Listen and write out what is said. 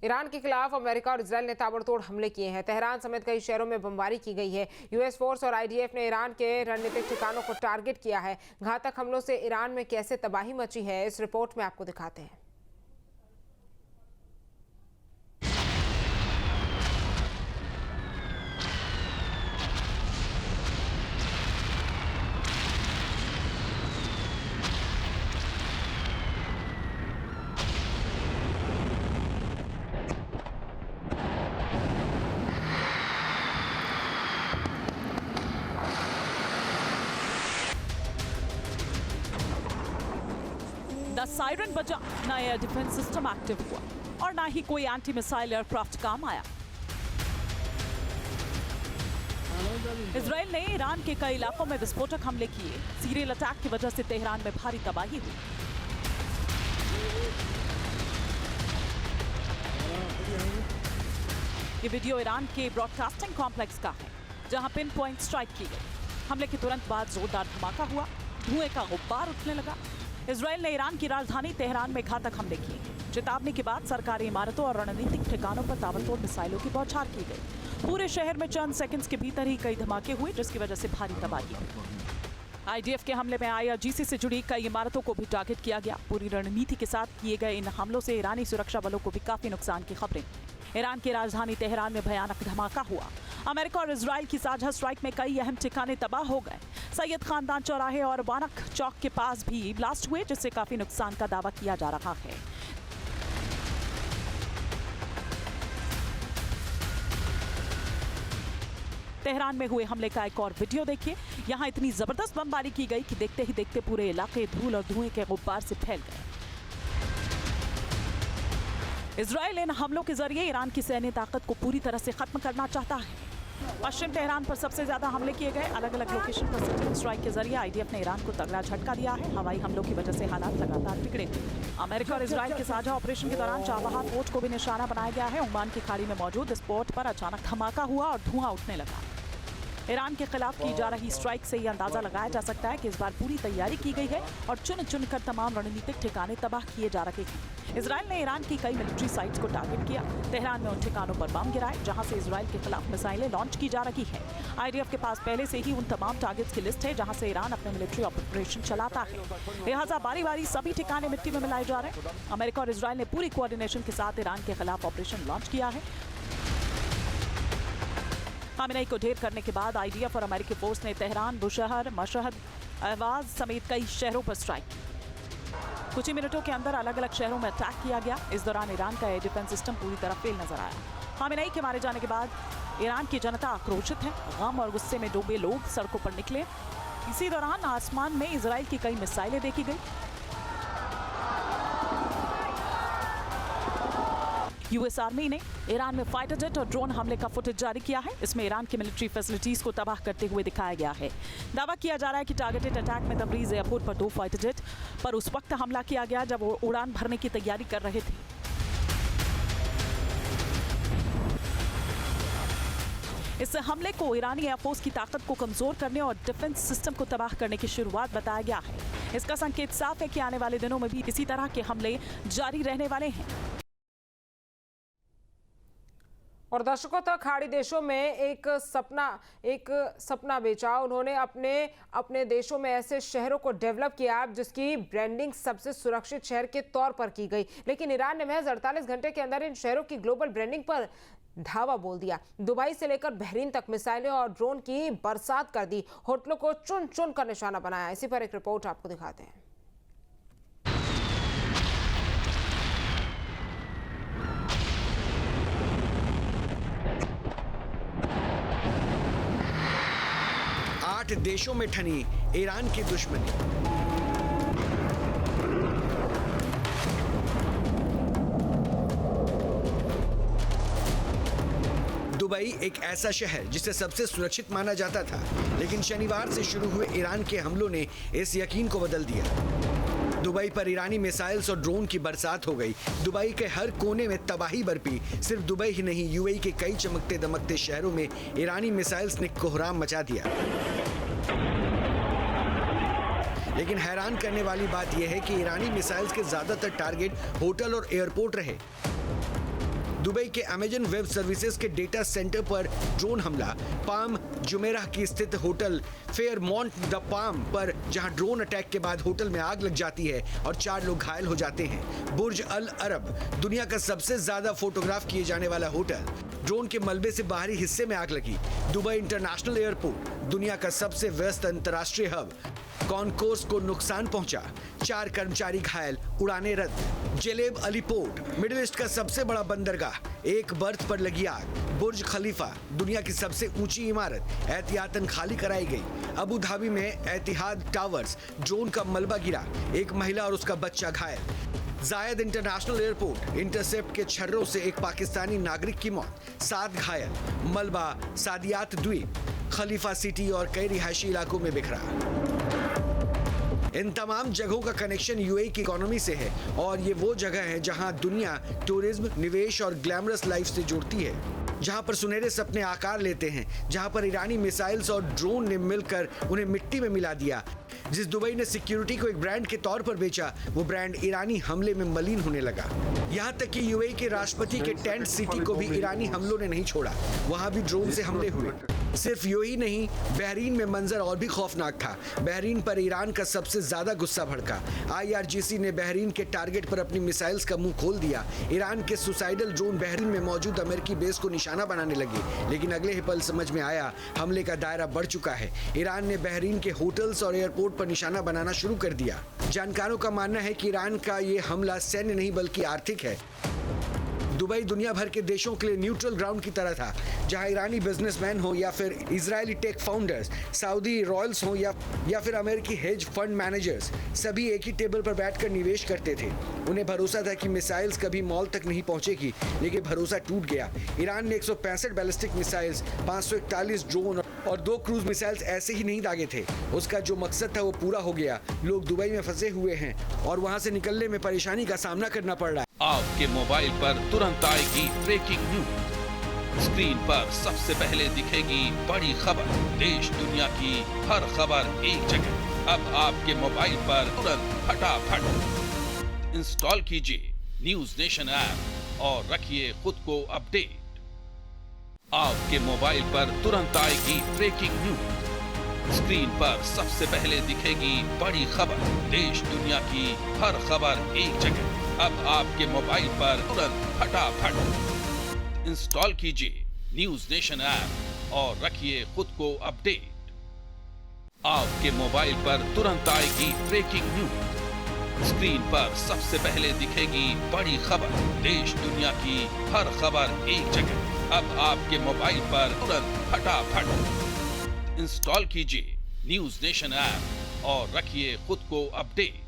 Iran के खिलाफ America और इजरायल ने ताबड़तोड़ हमले किए हैं। तेहरान समेत कई शहरों में बमबारी की गई है। यूएस फोर्स और आईडीएफ ने ईरान के रणनीतिक ठिकानों को टारगेट किया है। घातक हमलों से ईरान में कैसे तबाही मची है, इस रिपोर्ट में आपको दिखाते हैं। द सायरन बजा, ना एयर डिफेंस सिस्टम एक्टिव हुआ और ना ही कोई एंटी मिसाइल एयरक्राफ्ट काम आया। इजरायल ने ईरान के कई इलाकों में विस्फोटक हमले किए। सीरियल अटैक की वजह से तेहरान में भारी तबाही हुई। ये वीडियो ईरान के ब्रॉडकास्टिंग कॉम्प्लेक्स का है, जहां पिन पॉइंट स्ट्राइक की गई। हमले के तुरंत बाद जोरदार धमाका हुआ, धुएं का गुब्बार उठने लगा। इजरायल ने ईरान की राजधानी तेहरान में घातक हमले किए। चेतावनी के बाद सरकारी इमारतों और रणनीतिक ठिकानों पर ताबड़तोड़ मिसाइलों की बौछार की गई। पूरे शहर में चंद सेकंड्स के भीतर ही कई धमाके हुए, जिसकी वजह से भारी तबाही हुई। आईडीएफ के हमले में आईआरजीसी से जुड़ी कई इमारतों को भी टारगेट किया गया। पूरी रणनीति के साथ किए गए इन हमलों से ईरानी सुरक्षा बलों को भी काफी नुकसान की खबरें। ईरान की राजधानी तेहरान में भयानक धमाका हुआ। अमेरिका और इजरायल की साझा स्ट्राइक में कई अहम ठिकाने तबाह हो गए। सैयद खानदान चौराहे और वानक चौक के पास भी ब्लास्ट हुए, जिससे काफी नुकसान का दावा किया जा रहा है। तेहरान में हुए हमले का एक और वीडियो देखिए। यहाँ इतनी जबरदस्त बमबारी की गई कि देखते ही देखते पूरे इलाके धूल और धुएं के गुब्बार से फैल गए। इजरायल इन हमलों के जरिए ईरान की सैन्य ताकत को पूरी तरह से खत्म करना चाहता है। पश्चिम तेहरान पर सबसे ज्यादा हमले किए गए। अलग अलग लोकेशन पर सर्जिकल स्ट्राइक के जरिए आईडीएफ ने ईरान को तगड़ा झटका दिया है। हवाई हमलों की वजह से हालात लगातार बिगड़े। अमेरिका और इजरायल के साझा ऑपरेशन के दौरान चाबहार पोर्ट को भी निशाना बनाया गया है। ओमान की खाड़ी में मौजूद इस पोर्ट पर अचानक धमाका हुआ और धुआं उठने लगा। ईरान के खिलाफ की जा रही स्ट्राइक से यह अंदाजा लगाया जा सकता है कि इस बार पूरी तैयारी की गई है और चुन चुन कर तमाम रणनीतिक ठिकाने तबाह किए जा रहे हैं। इजरायल ने ईरान की कई मिलिट्री साइट्स को टारगेट किया। तेहरान में उन ठिकानों पर बम गिराए जहां से इजरायल के खिलाफ मिसाइलें लॉन्च की जा रही है। आईडीएफ के पास पहले से ही उन तमाम टारगेट्स की लिस्ट है जहां से ईरान अपने मिलिट्री ऑपरेशन चलाता है। लिहाजा बारी बारी सभी ठिकाने मिट्टी में मिलाए जा रहे हैं। अमेरिका और इजरायल ने पूरी कोऑर्डिनेशन के साथ ईरान के खिलाफ ऑपरेशन लॉन्च किया है। खामेनेई को ढेर करने के बाद आईडीएफ और अमेरिकी फोर्स ने तेहरान, बुशहर, मशहद, अहवाज समेत कई शहरों पर स्ट्राइक की। कुछ ही मिनटों के अंदर अलग अलग शहरों में अटैक किया गया। इस दौरान ईरान का एयर डिफेंस सिस्टम पूरी तरह फेल नजर आया। खामेनेई के मारे जाने के बाद ईरान की जनता आक्रोशित है। गम और गुस्से में डूबे लोग सड़कों पर निकले। इसी दौरान आसमान में इजरायल की कई मिसाइलें देखी गई। यूएस आर्मी ने ईरान में फाइटर जेट और ड्रोन हमले का फुटेज जारी किया है। इसमें ईरान की मिलिट्री फैसिलिटीज को तबाह करते हुए दिखाया गया है। दावा किया जा रहा है कि टारगेटेड अटैक में तबरीज एयरपोर्ट पर 2 फाइटर जेट पर उस वक्त हमला किया गया जब वो उड़ान भरने की तैयारी कर रहे थे। इस हमले को ईरानी एयरफोर्स की ताकत को कमजोर करने और डिफेंस सिस्टम को तबाह करने की शुरुआत बताया गया है। इसका संकेत साफ है कि आने वाले दिनों में भी इसी तरह के हमले जारी रहने वाले हैं। और दशकों तक खाड़ी देशों में एक सपना बेचा। उन्होंने अपने देशों में ऐसे शहरों को डेवलप किया जिसकी ब्रांडिंग सबसे सुरक्षित शहर के तौर पर की गई। लेकिन ईरान ने महज 48 घंटे के अंदर इन शहरों की ग्लोबल ब्रांडिंग पर धावा बोल दिया। दुबई से लेकर बहरीन तक मिसाइलें और ड्रोन की बरसात कर दी। होटलों को चुन चुन कर निशाना बनाया। इसी पर एक रिपोर्ट आपको दिखाते हैं। देशों में ठनी ईरान की दुश्मनी। दुबई एक ऐसा शहर जिसे सबसे सुरक्षित माना जाता था, लेकिन शनिवार से शुरू हुए ईरान के हमलों ने इस यकीन को बदल दिया। दुबई पर ईरानी मिसाइल्स और ड्रोन की बरसात हो गई। दुबई के हर कोने में तबाही बरपी। सिर्फ दुबई ही नहीं, यूएई के कई चमकते दमकते शहरों में ईरानी मिसाइल्स ने कोहराम मचा दिया। लेकिन हैरान करने वाली बात यह है कि ईरानी मिसाइल्स के ज्यादातर टारगेट होटल और एयरपोर्ट रहे। दुबई के अमेजन वेब सर्विसेज के डेटा सेंटर पर ड्रोन हमला, पाम जुमेराह की स्थित होटल फेयरमॉन्ट द पाम पर जहां ड्रोन अटैक के बाद होटल में आग लग जाती है और 4 लोग घायल हो जाते हैं। बुर्ज अल अरब, दुनिया का सबसे ज्यादा फोटोग्राफ किए जाने वाला होटल, ड्रोन के मलबे से बाहरी हिस्से में आग लगी। दुबई इंटरनेशनल एयरपोर्ट, दुनिया का सबसे व्यस्त अंतर्राष्ट्रीय हब, कॉनकोर्स को नुकसान पहुंचा, 4 कर्मचारी घायल, उड़ानें रद्द। Jelep Ali port, middle east का सबसे बड़ा बंदरगाह, एक बर्थ पर लगी आग। बुर्ज खलीफा, दुनिया की सबसे ऊंची इमारत, एहतियातन खाली कराई गई। अबू धाबी में एतिहाद टावर्स, ड्रोन का मलबा गिरा, एक महिला और उसका बच्चा घायल। जायद इंटरनेशनल एयरपोर्ट, इंटरसेप्ट के छर्रों से एक पाकिस्तानी नागरिक की मौत, 7 घायल। मलबा सादियात द्वीप, खलीफा सिटी और कई रिहायशी इलाकों में बिखरा। इन तमाम जगहों का कनेक्शन यूएई की इकोनॉमी से है और ये वो जगह है जहां दुनिया टूरिज्म, निवेश और ग्लैमरस लाइफ से जुड़ती है, जहां पर सुनहरे सपने आकार लेते हैं, जहां पर ईरानी मिसाइल्स और ड्रोन ने मिलकर उन्हें मिट्टी में मिला दिया। जिस दुबई ने सिक्योरिटी को एक ब्रांड के तौर पर बेचा, वो ब्रांड ईरानी हमले में मलिन होने लगा। यहाँ तक कि यूएई के राष्ट्रपति के टेंट सिटी को भी ईरानी हमलों ने नहीं छोड़ा, वहां भी ड्रोन से हमले हुए। सिर्फ यूएई नहीं, बहरीन में मंजर और भी खौफनाक था। बहरीन पर ईरान का सबसे ज्यादा गुस्सा भड़का। IRGC ने बहरीन के टारगेट पर अपनी मिसाइल्स का मुंह खोल दिया। ईरान के सुसाइडल ड्रोन बहरीन में मौजूद अमेरिकी बेस को निशाना बनाने लगे, लेकिन अगले ही पल समझ में आया हमले का दायरा बढ़ चुका है। ईरान ने बहरीन के होटल्स और एयरपोर्ट पर निशाना बनाना शुरू कर दिया। जानकारों का मानना है कि ईरान का ये हमला सैन्य नहीं बल्कि आर्थिक है। दुबई दुनिया भर के देशों के लिए न्यूट्रल ग्राउंड की तरह था, जहां ईरानी बिजनेसमैन हो या फिर Israeli tech founders, Saudi royals हो या फिर अमेरिकी हेज फंड मैनेजर्स, सभी एक ही टेबल पर बैठकर निवेश करते थे। उन्हें भरोसा था कि मिसाइल्स कभी मॉल तक नहीं पहुंचेगी, लेकिन भरोसा टूट गया। ईरान ने 165 बैलिस्टिक मिसाइल्स, 541 ड्रोन और 2 क्रूज मिसाइल्स ऐसे ही नहीं दागे थे। उसका जो मकसद था वो पूरा हो गया। लोग दुबई में फंसे हुए हैं और वहां से निकलने में परेशानी का सामना करना पड़ रहा है। आपके मोबाइल पर तुरंत आएगी ब्रेकिंग न्यूज। स्क्रीन पर सबसे पहले दिखेगी बड़ी खबर, देश दुनिया की हर खबर एक जगह। अब आपके मोबाइल पर तुरंत फटाफट इंस्टॉल कीजिए न्यूज नेशन ऐप और रखिए खुद को अपडेट। आपके मोबाइल पर तुरंत आएगी ब्रेकिंग न्यूज। स्क्रीन पर सबसे पहले दिखेगी बड़ी खबर, देश दुनिया की हर खबर एक जगह। अब आपके मोबाइल पर तुरंत फटाफट इंस्टॉल कीजिए न्यूज नेशन ऐप और रखिए खुद को अपडेट। आपके मोबाइल पर तुरंत आएगी ब्रेकिंग न्यूज। स्क्रीन पर सबसे पहले दिखेगी बड़ी खबर, देश दुनिया की हर खबर एक जगह। अब आपके मोबाइल पर तुरंत फटाफट इंस्टॉल कीजिए न्यूज नेशन ऐप और रखिए खुद को अपडेट।